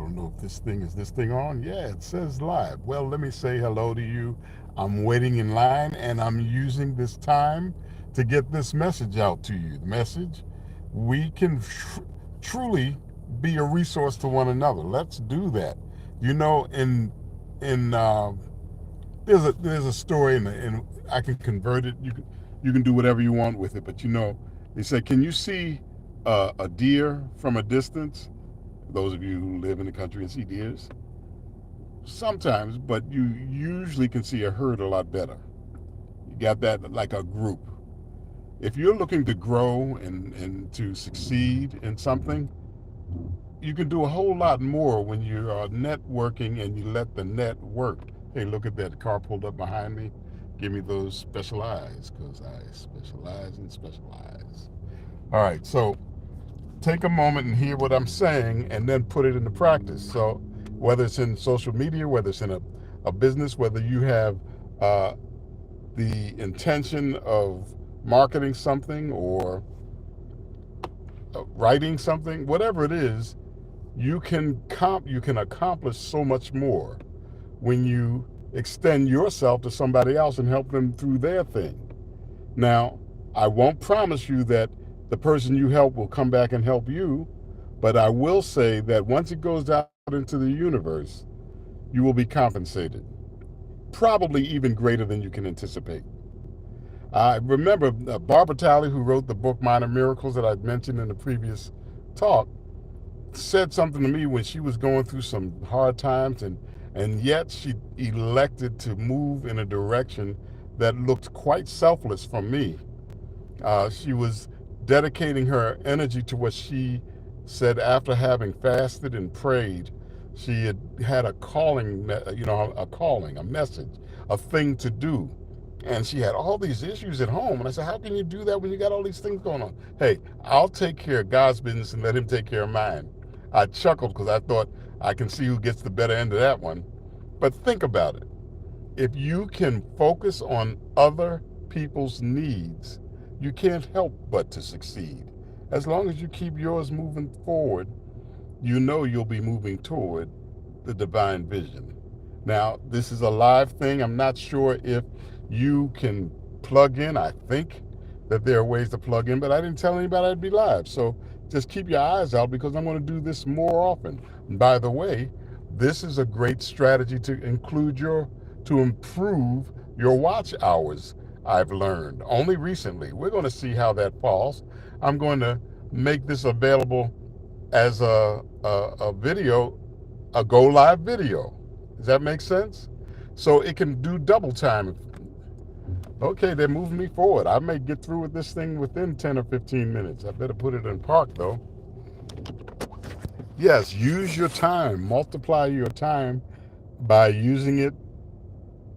don't know if this thing on? Yeah, it says live. Well, let me say hello to you. I'm waiting in line and I'm using this time to get this message out to you. The message, we can truly be a resource to one another. Let's do that. You know, in there's a story and I can convert it. You can do whatever you want with it. But you know, they say, can you see a deer from a distance? Those of you who live in the country and see deers, sometimes, but you usually can see a herd a lot better. You got that like a group. If you're looking to grow and to succeed in something, you can do a whole lot more when you are networking and you let the net work. Hey, look at that car pulled up behind me. Give me those special eyes because I specialize in special eyes. All right, so take a moment and hear what I'm saying and then put it into practice. So whether it's in social media, whether it's in a business, whether you have uh, the intention of marketing something or writing something, whatever it is, you can accomplish so much more when you extend yourself to somebody else and help them through their thing. Now, I won't promise you that the person you help will come back and help you, but I will say that once it goes out into the universe, you will be compensated, probably even greater than you can anticipate. I remember Barbara Talley, who wrote the book Minor Miracles that I mentioned in the previous talk, said something to me when she was going through some hard times and yet she elected to move in a direction that looked quite selfless for me. She was dedicating her energy to what she said after having fasted and prayed. She had a calling, a calling, a message, a thing to do. And she had all these issues at home. And I said, how can you do that when you got all these things going on? Hey, I'll take care of God's business and let him take care of mine. I chuckled because I thought I can see who gets the better end of that one. But think about it. If you can focus on other people's needs, you can't help but to succeed. As long as you keep yours moving forward, you know you'll be moving toward the divine vision. Now, this is a live thing. I'm not sure if you can plug in. I think that there are ways to plug in, but I didn't tell anybody I'd be live. So just keep your eyes out because I'm going to do this more often. And by the way, this is a great strategy to improve your watch hours. I've learned only recently. We're going to see how that falls. I'm going to make this available as a video, a go live video. Does that make sense? So it can do double time. Okay, they're moving me forward. I may get through with this thing within 10 or 15 minutes. I better put it in park though. Yes, use your time, multiply your time by using it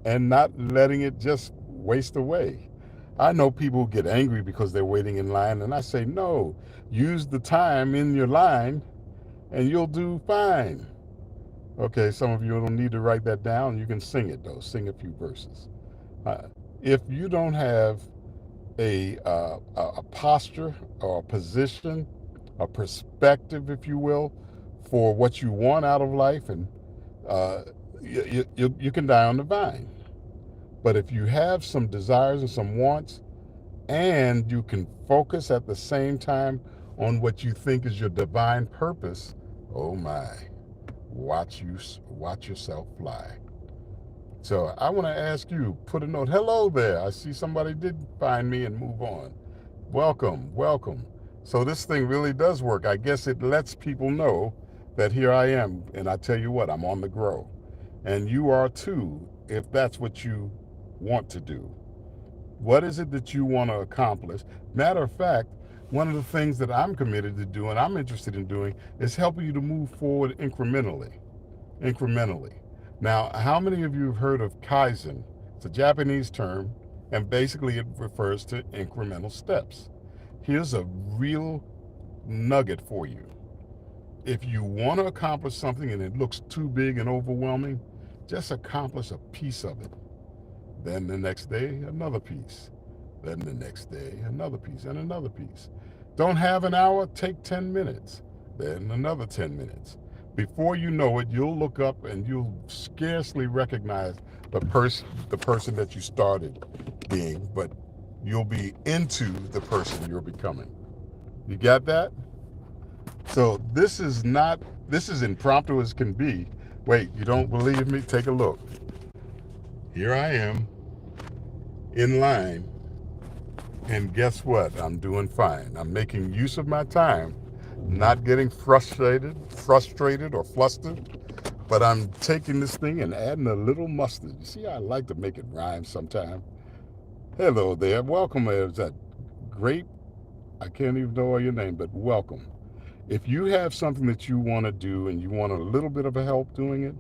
and not letting it just waste away. I know people get angry because they're waiting in line, and I say, no, use the time in your line and you'll do fine. Okay, some of you don't need to write that down. You can sing it though, sing a few verses. Uh, if you don't have a posture or a position, a perspective, if you will, for what you want out of life, and uh, you can die on the vine. But if you have some desires and some wants, and you can focus at the same time on what you think is your divine purpose, oh my, watch yourself fly. So I want to ask you, put a note. Hello there. I see somebody did find me and move on. Welcome, welcome. So this thing really does work. I guess it lets people know that here I am. And I tell you what, I'm on the grow. And you are too, if that's what you want to do. What is it that you want to accomplish? Matter of fact, one of the things that I'm committed to do and I'm interested in doing is helping you to move forward incrementally. Incrementally. Now, how many of you have heard of Kaizen? It's a Japanese term, and basically it refers to incremental steps. Here's a real nugget for you. If you want to accomplish something and it looks too big and overwhelming, just accomplish a piece of it. Then the next day, another piece. Then the next day, another piece and another piece. Don't have an hour? Take 10 minutes. Then another 10 minutes. Before you know it, you'll look up and you'll scarcely recognize the person that you started being, but you'll be into the person you're becoming. You got that? So this is impromptu as can be. Wait, you don't believe me? Take a look. Here I am in line, and guess what? I'm doing fine. I'm making use of my time, not getting frustrated or flustered, but I'm taking this thing and adding a little mustard. You see, I like to make it rhyme sometime. Hello there. Welcome. There's that great, I can't even know your name, but welcome. If you have something that you want to do and you want a little bit of a help doing it,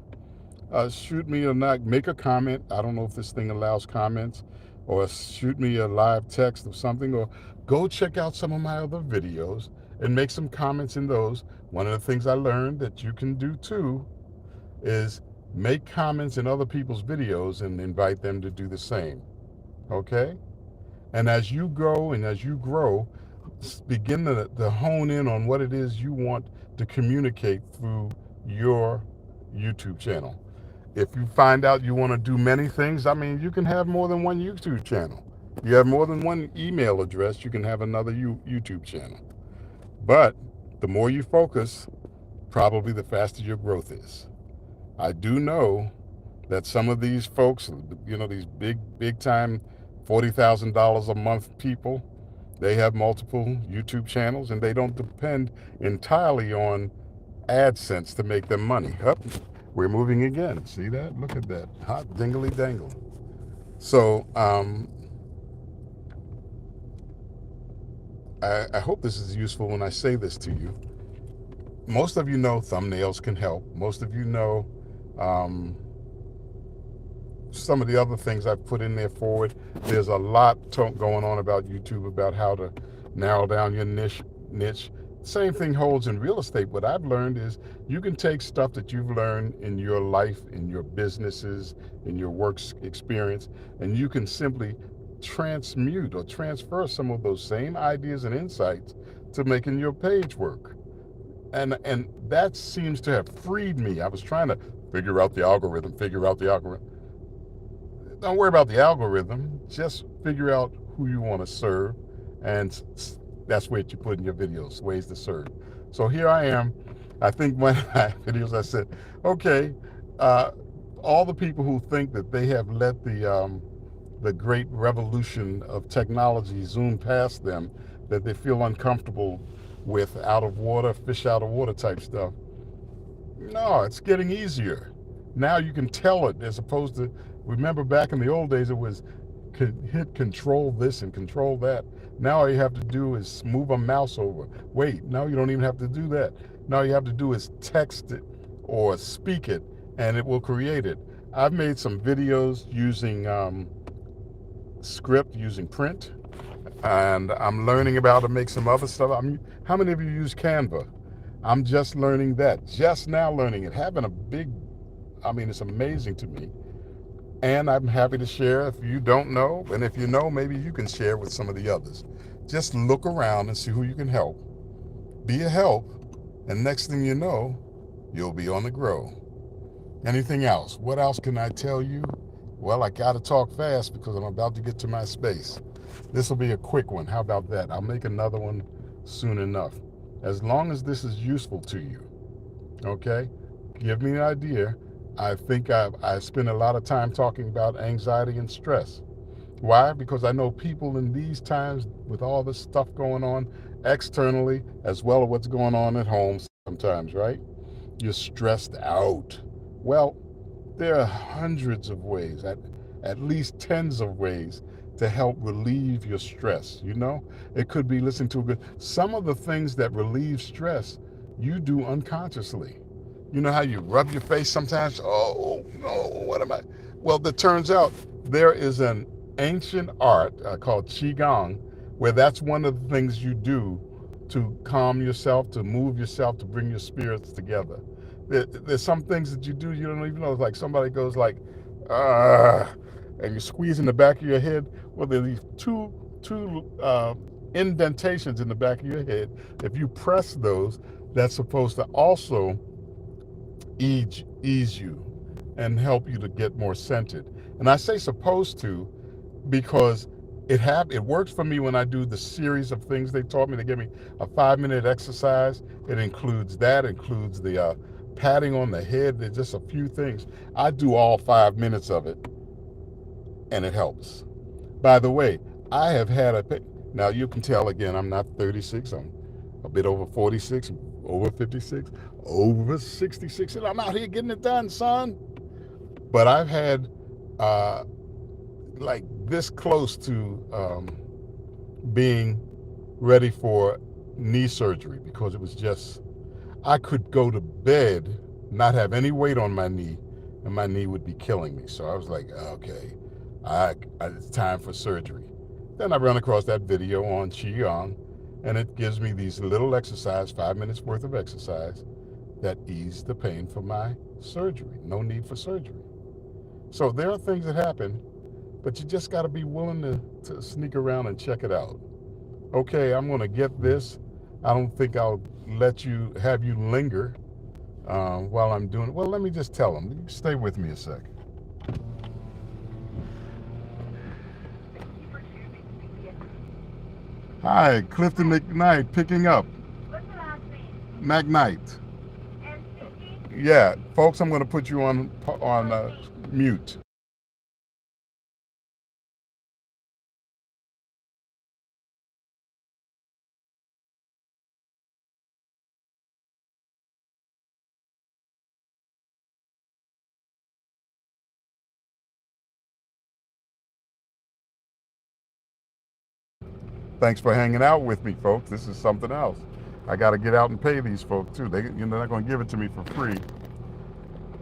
shoot me or not, make a comment. I don't know if this thing allows comments, or shoot me a live text of something, or go check out some of my other videos and make some comments in those. One of the things I learned that you can do too is make comments in other people's videos and invite them to do the same. Okay? And as you go and as you grow, begin to hone in on what it is you want to communicate through your YouTube channel. If you find out you want to do many things, I mean, you can have more than one YouTube channel. You have more than one email address, you can have another YouTube channel. But the more you focus, probably the faster your growth is. I do know that some of these folks, these big time $40,000 a month people, they have multiple YouTube channels and they don't depend entirely on AdSense to make them money. We're moving again. See that? Look at that. Hot dingly dangle. So I hope this is useful when I say this to you. Most of you know thumbnails can help. Most of you know some of the other things I've put in there forward. There's a lot going on about YouTube about how to narrow down your niche. Same thing holds in real estate. What I've learned is you can take stuff that you've learned in your life, in your businesses, in your work experience, and you can simply transmute or transfer some of those same ideas and insights to making your page work. And that seems to have freed me. I was trying to figure out the algorithm. Don't worry about the algorithm. Just figure out who you want to serve, and that's what you put in your videos, ways to serve. So here I am. I think one of my videos I said, okay, all the people who think that they have let the great revolution of technology zoom past them, that they feel uncomfortable with out of water, fish out of water type stuff. No, it's getting easier. Now you can tell it, as opposed to, remember back in the old days, it was hit control this and control that. Now all you have to do is move a mouse over. Wait, now you don't even have to do that. Now all you have to do is text it or speak it, and it will create it. I've made some videos using script, using print, and I'm learning about to make some other stuff. How many of you use Canva? I'm just learning that, just now learning it. It's amazing to me. And I'm happy to share if you don't know, and if you know, maybe you can share with some of the others. Just look around and see who you can help. Be a help, and next thing you know, you'll be on the grow. Anything else? What else can I tell you? Well, I gotta talk fast because I'm about to get to my space. This will be a quick one. How about that? I'll make another one soon enough. As long as this is useful to you, okay? Give me an idea. I think I spend a lot of time talking about anxiety and stress. Why? Because I know people in these times, with all this stuff going on externally, as well as what's going on at home sometimes, right? You're stressed out. Well, there are hundreds of ways, at least tens of ways, to help relieve your stress. It could be listening to some of the things that relieve stress you do unconsciously. You know how you rub your face sometimes? Oh, no, what am I? Well, it turns out there is an ancient art called Qigong, where that's one of the things you do to calm yourself, to move yourself, to bring your spirits together. There's some things that you do you don't even know. It's like somebody goes like, and you squeeze in the back of your head. Well, there are these two indentations in the back of your head. If you press those, that's supposed to also ease you and help you to get more centered. And I say supposed to because it works for me when I do the series of things they taught me. They give me a 5-minute exercise. It includes the patting on the head. There's just a few things. I do all 5 minutes of it, and it helps. By the way, I have had now you can tell again, I'm not 36. I'm a bit over 46, over 56, over 66, and I'm out here getting it done, son. But I've had like this close to being ready for knee surgery because it was just, I could go to bed, not have any weight on my knee, and my knee would be killing me. So I was like, okay, it's time for surgery. Then I run across that video on Qigong, and it gives me these little exercise, 5 minutes worth of exercise, that ease the pain for my surgery. No need for surgery. So there are things that happen, but you just got to be willing to sneak around and check it out. Okay, I'm going to get this. I don't think I'll have you linger while I'm doing it. Well, let me just tell them. Stay with me a sec. Hi, Clifton McKnight picking up. What's the last name? McKnight. And Yeah, folks, I'm going to put you on mute. Thanks for hanging out with me, folks. This is something else. I got to get out and pay these folks too. They're not going to give it to me for free.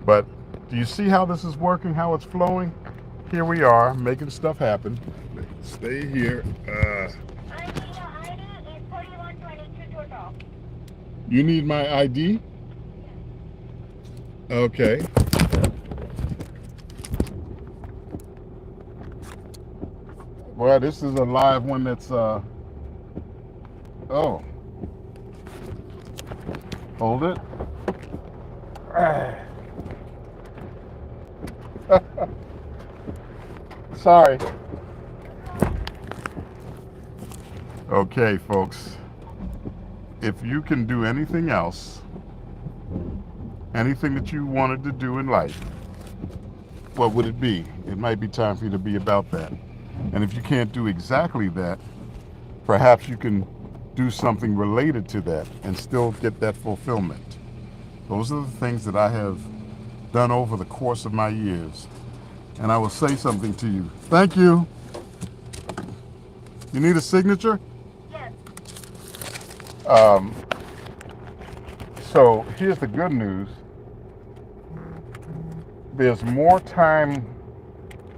But do you see how this is working? How it's flowing? Here we are making stuff happen. Stay here. I need an ID is 4122 total. You need my ID? Okay. Well, this is a live one that's oh. Hold it. Sorry. Okay, folks. If you can do anything else, anything that you wanted to do in life, what would it be? It might be time for you to be about that. And if you can't do exactly that, perhaps you can do something related to that and still get that fulfillment. Those are the things that I have done over the course of my years. And I will say something to you. Thank you. You need a signature? Yes. So here's the good news. There's more time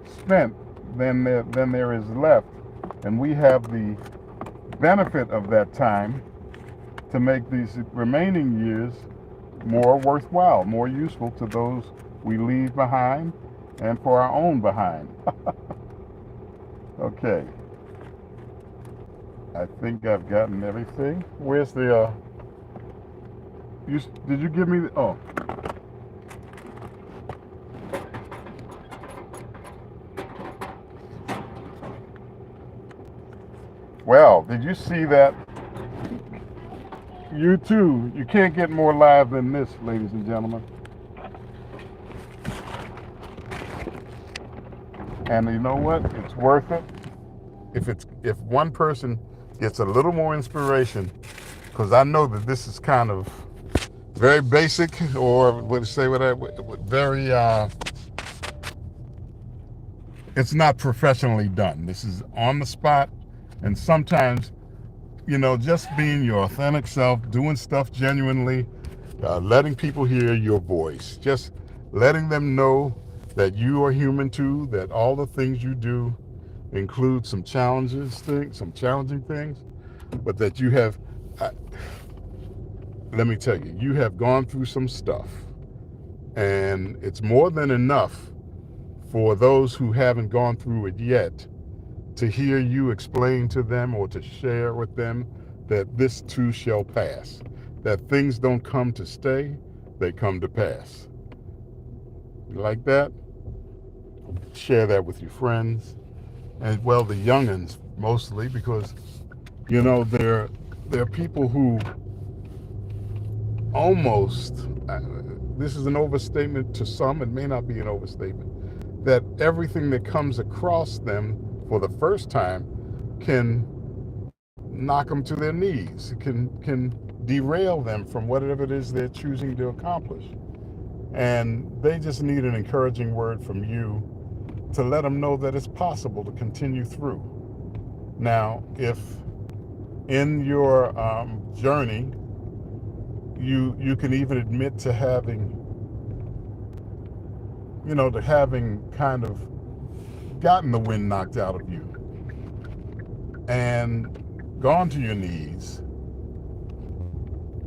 spent than there is left, and we have the benefit of that time to make these remaining years more worthwhile, more useful to those we leave behind and for our own behind. Okay. I think I've gotten everything. Where's the did you give me the, oh. Well, did you see that? You too. You can't get more live than this, ladies and gentlemen. And you know what? It's worth it. If one person gets a little more inspiration, because I know that this is kind of very basic, or very it's not professionally done. This is on the spot. And sometimes, just being your authentic self, doing stuff genuinely, letting people hear your voice, just letting them know that you are human too, that all the things you do include some challenging things, but that you have, let me tell you, you have gone through some stuff. And it's more than enough for those who haven't gone through it yet to hear you explain to them or to share with them that this too shall pass, that things don't come to stay, they come to pass. like that? Share that with your friends. And well, the youngins mostly, because there are people who almost, this is an overstatement to some, it may not be an overstatement, that everything that comes across them for the first time can knock them to their knees. It can derail them from whatever it is they're choosing to accomplish. And they just need an encouraging word from you to let them know that it's possible to continue through. Now, if in your journey you can even admit to having to having kind of gotten the wind knocked out of you and gone to your knees,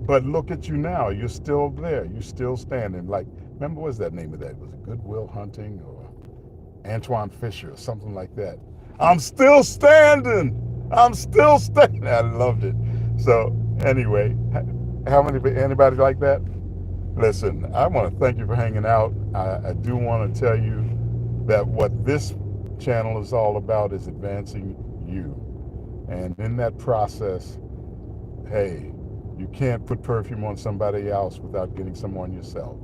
but look at you now, you're still there, you're still standing. Like, remember, what's that name of that? Was it Goodwill Hunting or Antoine Fisher or something like that? I'm still standing. I'm still standing. I loved it. So anyway, anybody like that? Listen, I want to thank you for hanging out. I do want to tell you that what this channel is all about is advancing you. And in that process, hey, you can't put perfume on somebody else without getting some on yourself.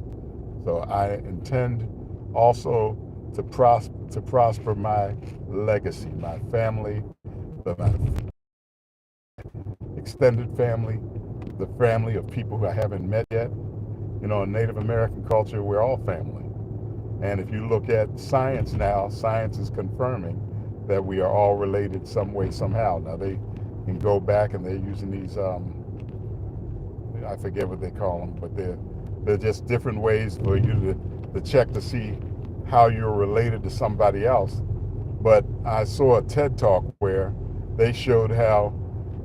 So I intend also to prosper my legacy, my family, my extended family, the family of people who I haven't met yet. In Native American culture, we're all family. And if you look at science now, science is confirming that we are all related some way, somehow. Now they can go back and they're using these, I forget what they call them, but they're just different ways for you to check to see how you're related to somebody else. But I saw a TED Talk where they showed how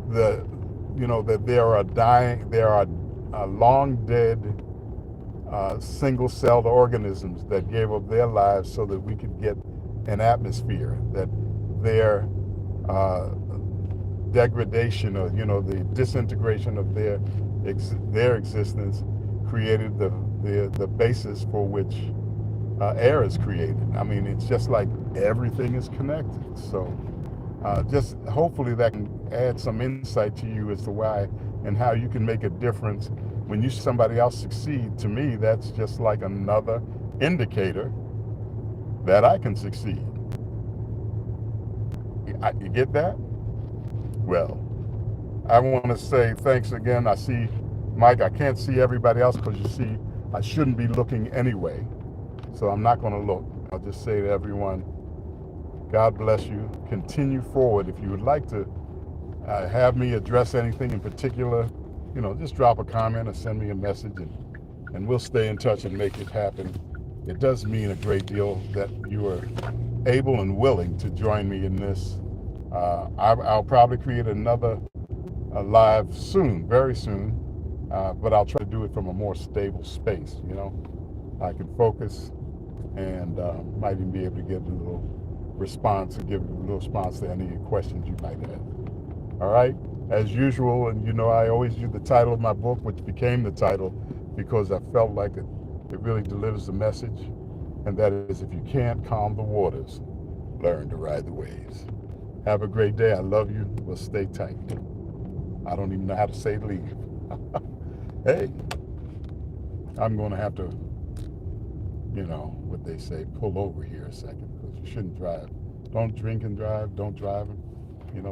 that there are long dead single-celled organisms that gave up their lives so that we could get an atmosphere, that their degradation, or the disintegration of their existence created the basis for which air is created. I mean, it's just like everything is connected. So just hopefully that can add some insight to you as to why and how you can make a difference when you see somebody else succeed. To me, that's just like another indicator that I can succeed. You get that? Well, I want to say thanks again. I see Mike. I can't see everybody else because you see, I shouldn't be looking anyway. So I'm not going to look. I'll just say to everyone, God bless you. Continue forward. If you would like to have me address anything in particular, just drop a comment or send me a message, and we'll stay in touch and make it happen. It does mean a great deal that you are able and willing to join me in this. I'll probably create another live soon, very soon, but I'll try to do it from a more stable space. I can focus and might even be able to get a little response and give a little response to any questions you might have. All right, as usual, and I always use the title of my book, which became the title because I felt like it really delivers the message, and that is, if you can't calm the waters, learn to ride the waves. Have a great day. I love you. We'll stay tight. I don't even know how to say leave. Hey, I'm going to have to, what they say, pull over here a second, because you shouldn't drive. Don't drink and drive. Don't drive.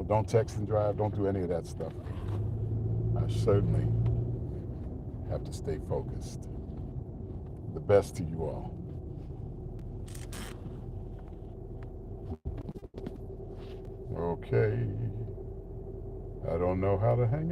Don't text and drive. Don't do any of that stuff. I certainly have to stay focused. The best to you all. Okay. I don't know how to hang up.